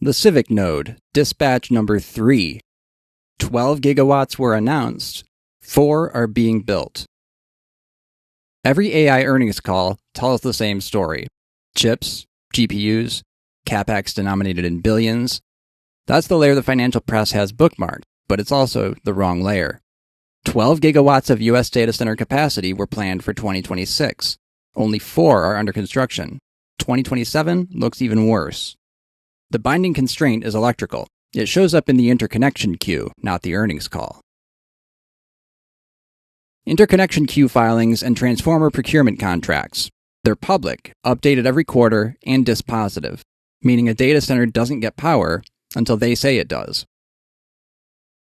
The Civic Node, dispatch number 3. 12 gigawatts were announced, 4 are being built. Every AI earnings call tells the same story. Chips, GPUs, CapEx denominated in billions. That's the layer the financial press has bookmarked, but it's also the wrong layer. 12 gigawatts of US data center capacity were planned for 2026. Only 4 are under construction. 2027 looks even worse. The binding constraint is electrical. It shows up in the interconnection queue, not the earnings call. Interconnection queue filings and transformer procurement contracts. They're public, updated every quarter, and dispositive, meaning a data center doesn't get power until they say it does.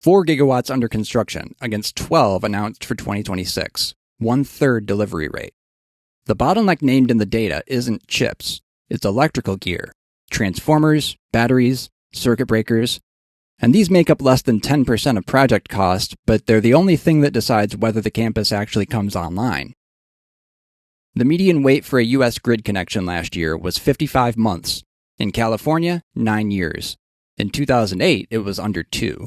4 gigawatts under construction against 12 announced for 2026, 1/3 delivery rate. The bottleneck named in the data isn't chips, it's electrical gear, transformers, batteries, circuit breakers, and these make up less than 10% of project cost, but they're the only thing that decides whether the campus actually comes online. The median wait for a US grid connection last year was 55 months. In California, 9 years. In 2008, it was under 2.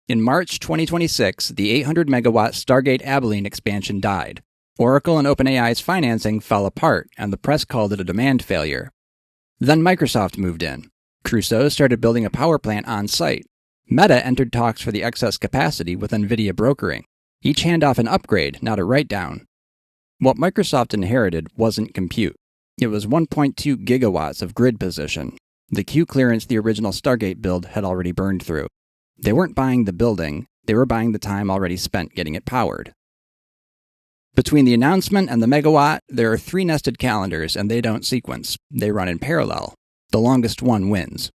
In March 2026, the 800 megawatt Stargate Abilene expansion died. Oracle and OpenAI's financing fell apart, and the press called it a demand failure. Then Microsoft moved in. Crusoe started building a power plant on site. Meta entered talks for the excess capacity with NVIDIA brokering. Each handoff an upgrade, not a write-down. What Microsoft inherited wasn't compute. It was 1.2 gigawatts of grid position. The queue clearance the original Stargate build had already burned through. They weren't buying the building, they were buying the time already spent getting it powered. Between the announcement and the megawatt, there are 3 nested calendars, and they don't sequence. They run in parallel. The longest one wins.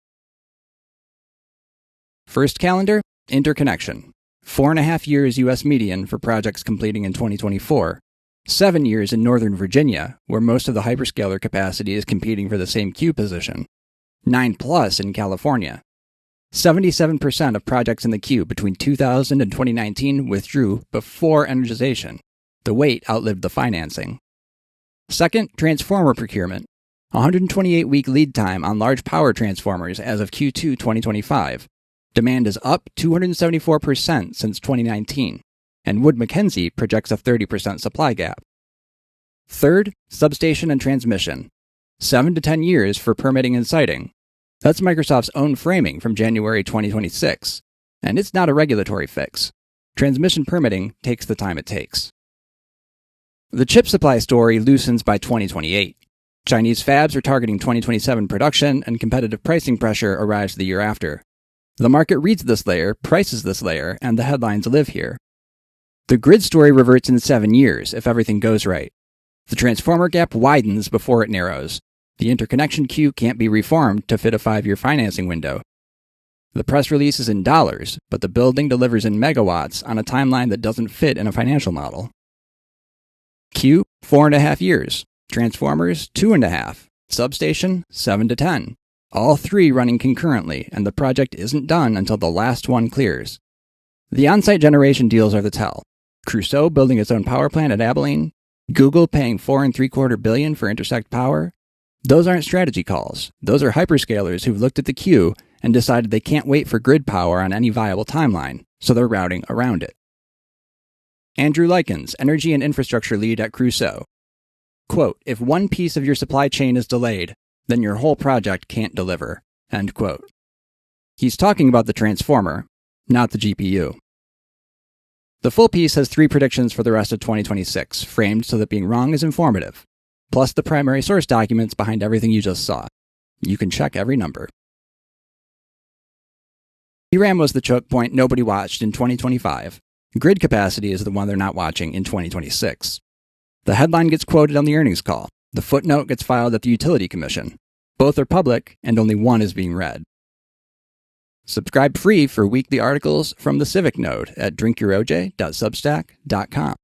First calendar, interconnection. 4.5 years US median for projects completing in 2024. 7 years in Northern Virginia, where most of the hyperscaler capacity is competing for the same queue position. 9+ in California. 77% of projects in the queue between 2000 and 2019 withdrew before energization. The wait outlived the financing. Second, transformer procurement. 128-week lead time on large power transformers as of Q2 2025. Demand is up 274% since 2019, and Wood Mackenzie projects a 30% supply gap. Third, substation and transmission. 7 to 10 years for permitting and siting. That's Microsoft's own framing from January 2026, and it's not a regulatory fix. Transmission permitting takes the time it takes. The chip supply story loosens by 2028. Chinese fabs are targeting 2027 production, and competitive pricing pressure arrives the year after. The market reads this layer, prices this layer, and the headlines live here. The grid story reverts in 7 years if everything goes right. The transformer gap widens before it narrows. The interconnection queue can't be reformed to fit a 5-year financing window. The press release is in dollars, but the building delivers in megawatts on a timeline that doesn't fit in a financial model. Queue, 4.5 years. Transformers, 2.5. Substation, 7 to 10. All 3 running concurrently, and the project isn't done until the last one clears. The on-site generation deals are the tell. Crusoe building its own power plant at Abilene. Google paying $4.75 billion for Intersect Power. Those aren't strategy calls. Those are hyperscalers who've looked at the queue and decided they can't wait for grid power on any viable timeline, so they're routing around it. Andrew Likens, Energy and Infrastructure Lead at Crusoe. Quote, if one piece of your supply chain is delayed, then your whole project can't deliver. End quote. He's talking about the transformer, not the GPU. The full piece has 3 predictions for the rest of 2026, framed so that being wrong is informative, plus the primary source documents behind everything you just saw. You can check every number. DRAM was the choke point nobody watched in 2025. Grid capacity is the one they're not watching in 2026. The headline gets quoted on the earnings call. The footnote gets filed at the Utility Commission. Both are public, and only one is being read. Subscribe free for weekly articles from the Civic Node at drinkyouroj.substack.com.